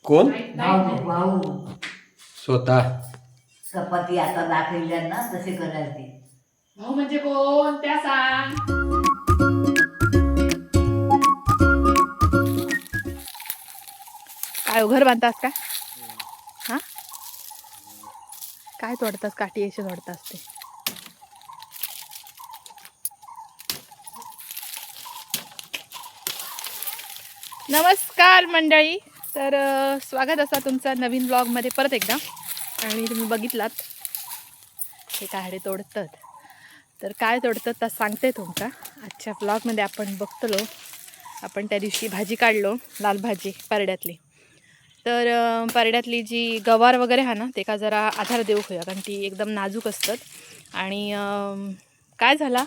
कोण भाऊ भाऊ स्वतः चपाती आता दाखवल्या ना तसे करायचे. भाऊ म्हणजे कोण त्या सांग. काय घर बांधतास का? हा काय तोडतास? काठी अशी तोडतास ते. नमस्कार मंडळी. तर स्वागत असा तुमचा नवीन ब्लॉगमध्ये परत एकदा. आणि तुम्ही बघितलात हे काढे तोडतात. तर काय तोडतात तर सांगते तुमका. आजच्या ब्लॉगमध्ये आपण बघतलो, आपण त्या दिवशी भाजी काढलो, लाल भाजी परड्यातली. तर परड्यातली जी गवार वगैरे हा ना ते का जरा आधार देऊ होया, कारण ती एकदम नाजूक असतात. आणि काय झाला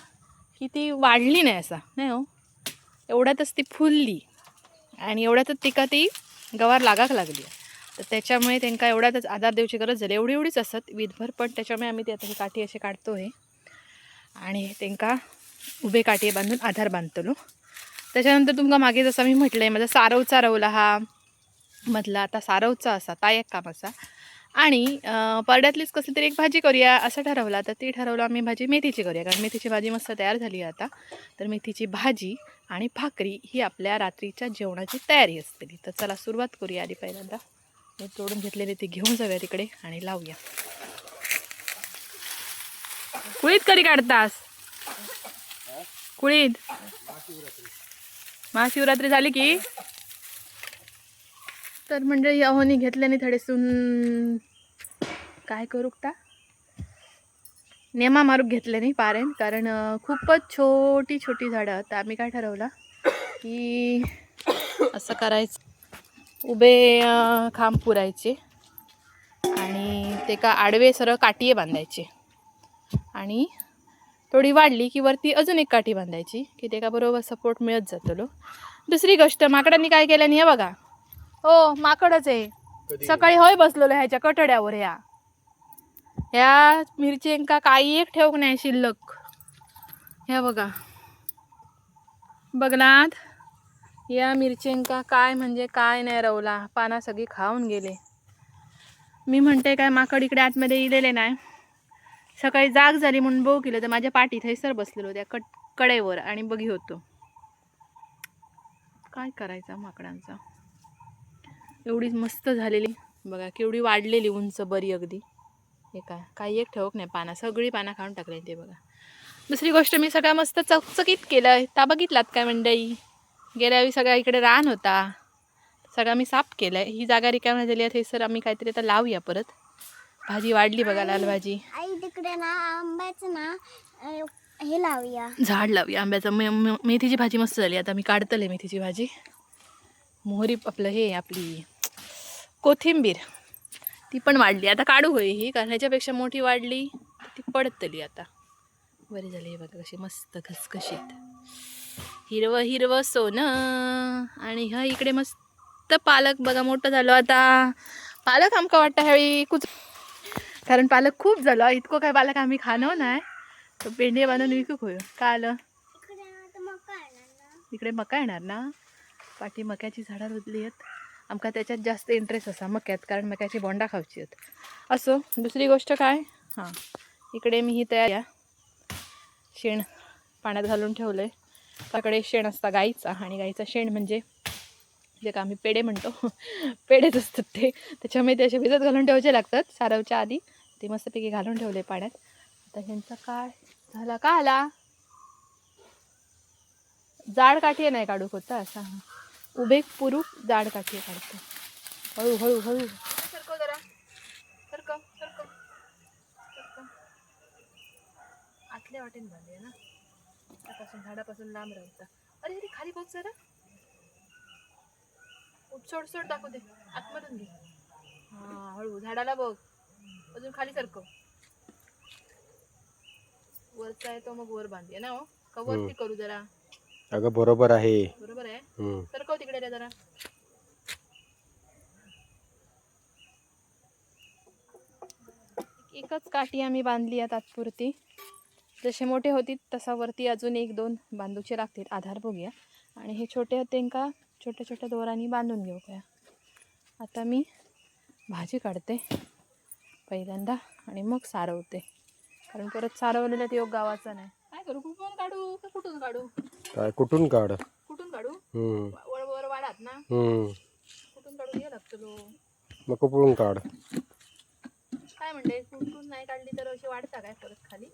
की ती वाढली नाही, असा नाही हो, एवढ्यातच ती फुलली आणि एवढ्यातच तिका ती गवार लागाक लागली. तर त्याच्यामुळे त्यांना एवढ्यातच आधार देऊची गरज झाली. एवढीच असतात विधभर, पण त्याच्यामुळे आम्ही ते आता ही काठी असे काढतो आहे आणि त्यांना उभे काठी बांधून आधार बांधतलो. त्याच्यानंतर तुमका मागे जसं मी म्हटलं आहे, माझा सारवचा रवला हा मधला आता सारवचा असा ता एक काम असा. आणि परड्यातलीच कसली तरी एक भाजी करूया असं ठरवलं. तर ती ठरवलं आम्ही भाजी मेथीची करूया, कारण मेथीची भाजी मस्त तयार झाली आहे आता. तर मेथीची भाजी आणि भाकरी ही आपल्या रात्रीच्या जेवणाची तयारी असते. तर चला सुरुवात करूया. आधी पहिल्यांदा हे तोडून घेतलेले ते घेऊन जाऊया तिकडे आणि लावूया. कुळीत कधी काढतास? कुळीत महाशिवरात्री झाली की. तर म्हणजे अहोनी घेतल्याने थोडेसून काय करू का नेमा मारूक घेतले नाही पारेन, कारण खूपच छोटी छोटी झाडं. तर आम्ही काय ठरवलं की असं करायचं, उभे खांब पुरायचे आणि ते का आडवे सरळ काठीये बांधायचे आणि थोडी वाढली की वरती अजून एक काठी बांधायची की ते का बरोबर सपोर्ट मिळत जातलो. दुसरी गोष्ट, माकडांनी काय केलं नाही हे बघा. हो माकडच आहे. सकाळी होय बसलेलो ह्याच्या कठड्यावर. ह्या मिरचींका काही एक ठेवूक नाही शिल्लक. ह्या बघा बघलात, या मिरचींका काय म्हणजे काय नाही रवला, पाना सगळी खाऊन गेले. मी म्हणते काय माकड इकडे आतमध्ये इलेले नाही. सकाळी जाग झाली म्हणून बघू केलं तर माझ्या पाठीत थैसर बसलेलो त्या कडेवर आणि बघी होतो. काय करायचा माकडांचा. एवढी मस्त झालेली बघा, केवढी वाढलेली उंच बरी अगदी. हे काय काही एक ठेवक नाही, पाना सगळी पाना खाऊन टाकले ते बघा. दुसरी गोष्ट, मी सगळा मस्त चकचकीत केलं. ता बघितलात काय मंडळी? गेल्या वेळी सगळा इकडे रान होता, सगळा मी साफ केलाय. ही जागा रिकामी झाली आहे. सर आम्ही काहीतरी आता लावूया परत. भाजी वाढली बघा, लाल भाजी. आई तिकडे ना आंब्याचं ना हे लावूया, झाड लावूया आंब्याचं. मेथीची भाजी मस्त झाली. आता मी काढतले मेथीची भाजी. मोहरी आपलं हे आपली कोथिंबीर ती पण वाढली. आता काढू होई ही, कारण ह्याच्यापेक्षा मोठी वाढली ती पडतली आता. बरी झाली हे बघा, कशी मस्त घसघशीत हिरवं हिरवं सोनं. आणि हा इकडे मस्त पालक बघा मोठं झालं आता. पालक आमका वाटतं ह्यावेळी कारण पालक खूप झालं. इतकं काय पालक आम्ही खाणं नाही, तर पेंडे बांधून विकूक होय. काय आलं इकडे मका येणार ना, पाठी मक्याची झाडं रुजली आहेत. आमका त्याच्यात जास्त इंटरेस्ट असा मक्यात, कारण मक्याची बोंडा खाऊची आहेत. असो, दुसरी गोष्ट काय, हां इकडे मी ही तयार शेण पाण्यात घालून ठेवलं आहे. त्याकडे शेण असता गाईचा, आणि गाईचा शेण म्हणजे जे का आम्ही पेढे म्हणतो पेढेच असतात ते. त्याच्यामुळे ते असे भिजत घालून ठेवायचे लागतात सारवच्या आधी. ते मस्तपैकी घालून ठेवले पाण्यात. आता ह्यांचा काय झाला का आला, जाड काठी नाही काढूक होता असा. उभे पुरू जाड काठी काढतो. हळू हळू हळू सरकव जरा, सरकव सरकव सरकव. आतल्या वाटेन झाली ना, त्यापासून झाडापासून लांब राहता. अरे अरे खाली बघ जरा, सोड सोड दाखवू दे, आतमधून घे. हा हळू झाडाला बघ, अजून खाली सरकव. वरचा आहे तो मग वर बांधूया ना. हो का वरती करू जरा? अगं बरोबर आहे. बरोबर आहे. सरकव तिकडे रे जरा. एकच काठी आम्ही बांधली आहे तात्पुरती. जसे मोठे होतील तसा वरती अजून एक दोन बांधूचे लागतील. आधार बघूया. आणि हे छोटे होते का छोट्या छोट्या दोरांनी बांधून घेऊ काय. आता मी भाजी काढते पहिल्यांदा आणि मग सारवते, कारण परत सारवलेला ते योग गावाचा नाही. काय करू, कुठून काढू का कुठून काढू? काय कुठून काढ? कुठून काढू? हम्म वर वाढात ना, हम्म कुठून काढून घ्या लागतो. मग कुठून काढ. काय म्हणते, कुठून नाही काढली तर अशी वाढता काय परत खाली?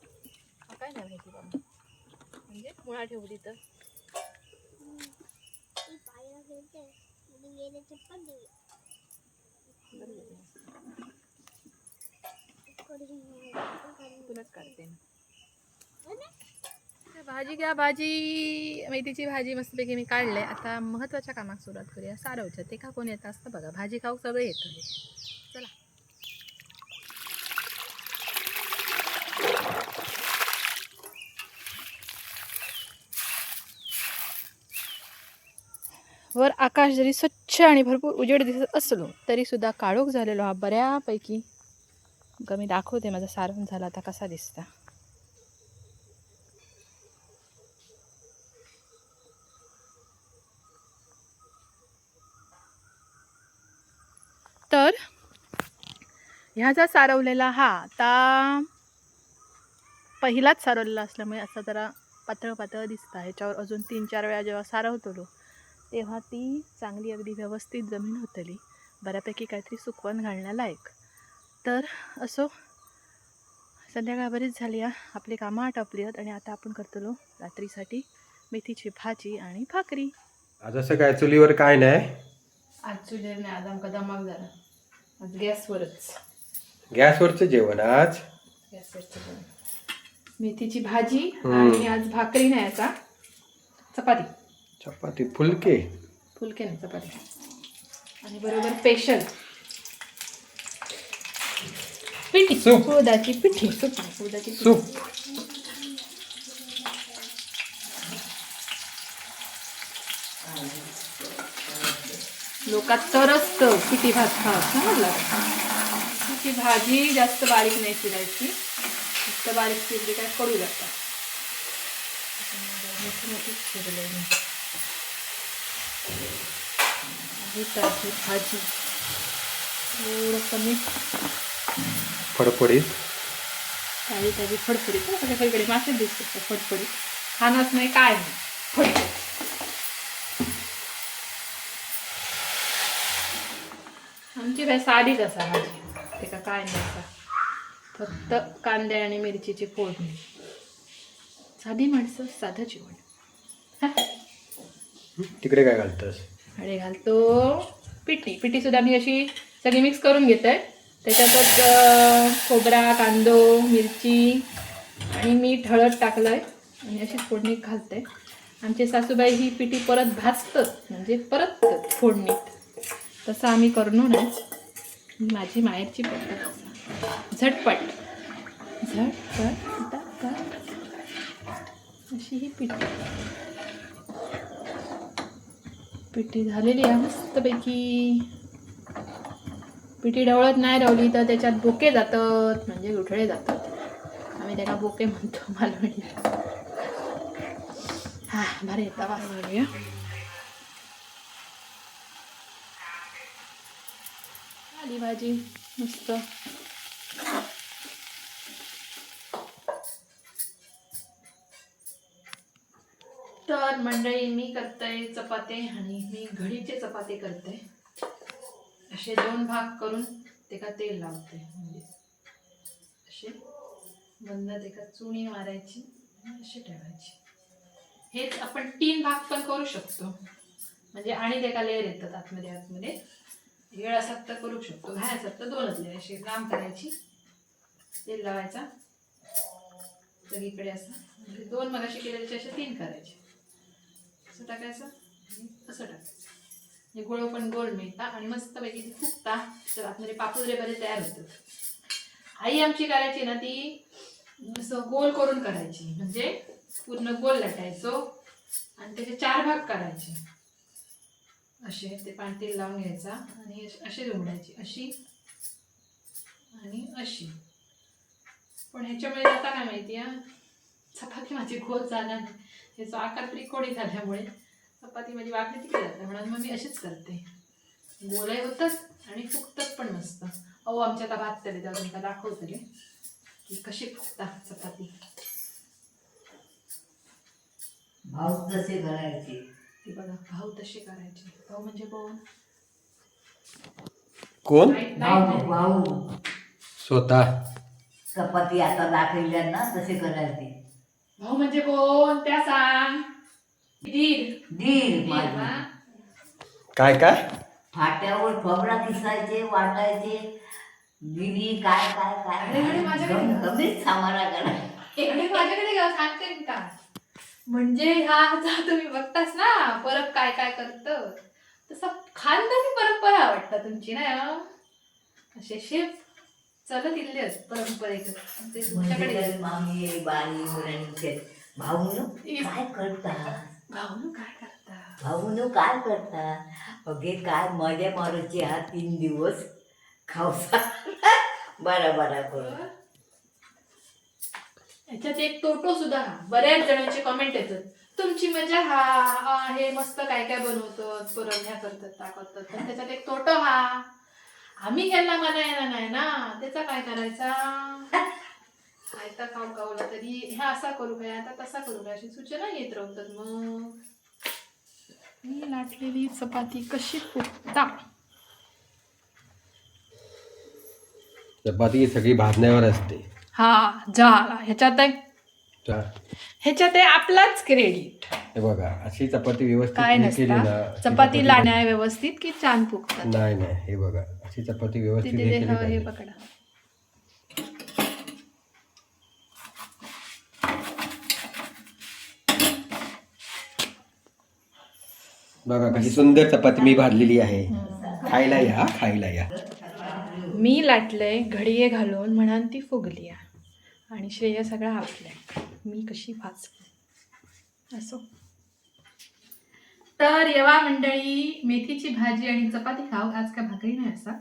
काय नाही माहिती बाबा, म्हणजे मुळा ठेवली तर. तुलाच काढते भाजी. घ्या भाजी, मेथीची भाजी मस्तपैकी मी काढले. आता महत्त्वाच्या कामात सुरुवात करूया, सारवच्या. ते का कोण येतं असतं बघा, भाजी खाऊ सगळं येतं. चला. वर आकाश जरी स्वच्छ आणि भरपूर उजेड दिसत असलो तरी सुद्धा काळोख झालेलो हा बऱ्यापैकी. मी दाखवते माझा सारवण झाला आता कसा दिसता. तर ह्याचा सारवलेला हा आता पहिलाच सारवलेला असल्यामुळे असा जरा पातळ पातळ दिसता. ह्याच्यावर अजून 3-4 वेळा जेव्हा सारवतो तेव्हा ती चांगली अगदी व्यवस्थित जमीन होतली, बऱ्यापैकी काहीतरी सुकवण घालण्यालायक. तर असो, संध्याकाळ बरीच झाली आहे, आपली कामं आटपली आहेत आणि आता आपण करतलो रात्रीसाठी मेथीची भाजी आणि भाकरी. आज असं काय चुलीवर काय नाही? आज चुलीवर नाही, आज आमका दमाक जरा, आज गॅसवरच. गॅसवरचं जेवण आज? गॅसवरचं जेवण. मेथीची भाजी आणि आज भाकरी नाही, याचा चपाती. चपाती फुलके नाही, चपाती. आणि बरोबर स्पेशल पिठी, सूप. उडदाची पिठी, उडदाची सूप. लोकात तरच पिठी भात खात ना. पिठी भाजी जास्त बारीक नाही चिरायची, जास्त बारीक चिरली काय कडू लागतात. भाजी थोडंसं मीठ, फडफडीत ताजी फडफडीत. सगळीकडे मासे दिसतात फडफडीत, खानाच नाही काय नाही, फडफड. आमची काय साधीच असा भाजी, ते का काय नाही असा, फक्त कांदे आणि मिरचीची फोडणी. साधी माणसं, साधं जेवण. तिकडे काय घालतस? आणि घालतो पिठी सुद्धा मी अशी सगळी मिक्स करून घेते. त्याच्यातच खोबरा, कांदो, मिरची आणि मीठ, हळद टाकलंय आणि अशीच फोडणी घालते. आमचे सासूबाई ही पिठी परत भाजतात, म्हणजे परत फोडणीत. तसं आम्ही करणार नाही, ही माझी माहेरची पद्धत. झटपट अशी ही पिठी झालेली आहे मस्तपैकी. पिठी ढवळत नाही राहिली तर त्याच्यात बोके जातात, म्हणजे गुठळे जातात. आम्ही त्याला बोके म्हणतो मालवणी. हा भारी येता वास. घालूया आली भाजी मस्त. तर मंडळी, मी करते चपाती आणि मी घडीचे चपाती करते. असे 2 भाग करून त्याला तेल लावते, म्हणजे असे बंद त्याला चुणी मारायची आणि असे ठेवायची. हेच आपण 3 भाग पण करू शकतो, म्हणजे आणि त्याला लेअर येतात आतमध्ये. वेळ असतात तर करू शकतो, घाय असतात तर 2च लेअर. अशी लांब करायची, तेल लावायचा सगळीकडे असं, म्हणजे 2 मगाशी केल्याचे असे 3 करायचे. असं टाकायचं आणि असं टाकायचं, हे गोळ पण गोल मिळतात आणि मस्तपैकी ती फुगतात. तर आतमध्ये पापुद्रे बरे तयार होतात. आई आमची करायची ना, ती असं गोल करून करायची, म्हणजे पूर्ण गोल लाटायचो आणि त्याचे 4 भाग करायचे. असे ते तेल लावून घ्यायचा आणि असे जोडायचे, अशी आणि अशी. पण ह्याच्यामुळे आता काय माहिती आहे, चपाती माझी गोल झाला नाही, ह्याचा आकार त्रिकोणी झाल्यामुळे चपाती माझी वाकडी तिकडे जाते, म्हणून मग मी अशीच करते. गोलही होतात आणि फुगतात पण मस्त. अहो आमच्या आता भात तरी जाऊन तुमका दाखवतले की कशी फुगतात चपाती. भाऊ तसे करायचे. ती बघा भाऊ तसे करायचे. भाऊ म्हणजे कोण? कोण? भाऊ भाऊ स्वतः. चपाती आता दाखवल्या ना तसे करायचे. भाऊ म्हणजे कोण त्या सांग. दीर. दीर दीर माझे. ना? काय काय? फाट्यावर खोबरा किसायचे वाटायचे. दिदी काय काय काय अरे, अरे, माझ्याकडे. कमीच सामाना करायचे. आणि माझ्याकडे घ्या सांगते मी का. म्हणजे हा जा तुम्ही बघतास ना परत काय काय करतं तसं खानदानी परंपरा आवडतात तुमची ना. असे शेफ चलत इल्ले परंपरेचं ते तुमच्याकडे म्हणजे मामी बाई मुलांचे भाऊन काय करता. भाऊ काय करता. भाऊन काय करता. अगे काय मजा मारूची हा 3 दिवस खावसा बरा बरा करून. याच्यात एक तोटो सुद्धा हा. बऱ्याच जणांचे कमेंट येतात तुमची मजा हा हे मस्त काय काय बनवतात परत ह्या करतात त्या करतात पण त्याच्यात एक तोटो हा. आम्ही यांना म्हणायला नाही ना त्याचा काय करायचा. आयता खाऊ खावला तरी ह्या असा करू काय आता तसा करू काय अशी सूचना येत राहतात. मग मी लाटलेली चपाती कशी फुगता. चपाती सगळी भाजण्यावर असते. हा झाला. ह्याच्यात आहे आपलाच क्रेडिट. हे बघा अशी चपाती व्यवस्थित काय नाही केली नसता. ना अशी चपाती लाटण्या व्यवस्थित की छान फुगतात. नाही नाही हे बघा अशी चपाती व्यवस्थित तिथे हे ते केली हे पाहिजे. पकडा. बघा कशी सुंदर चपाती मी भाजलेली आहे. खायला या खायला या. मी लाटलंय घडिये घालून म्हणान ती फुगली आणि श्रेय सगळा आपलाय. मी कशी भाजली असो. तर येवा मंडळी मेथीची भाजी आणि चपाती खाऊ. आज काय भाकरी नाही असा.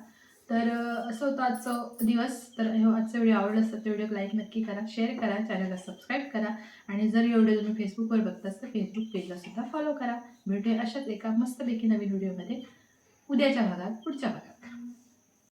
तर असं होतं आजचा दिवस. तर आजचा व्हिडिओ आवडला असता तर व्हिडिओ लाईक नक्की करा, शेअर करा, चॅनलला सबस्क्राईब करा आणि जर व्हिडिओ तुम्ही फेसबुकवर बघतास तर फेसबुक पेजला सुद्धा फॉलो करा. भेटूया अशाच एका मस्तपैकी नवीन व्हिडिओमध्ये उद्याच्या भागात पुढच्या भागात.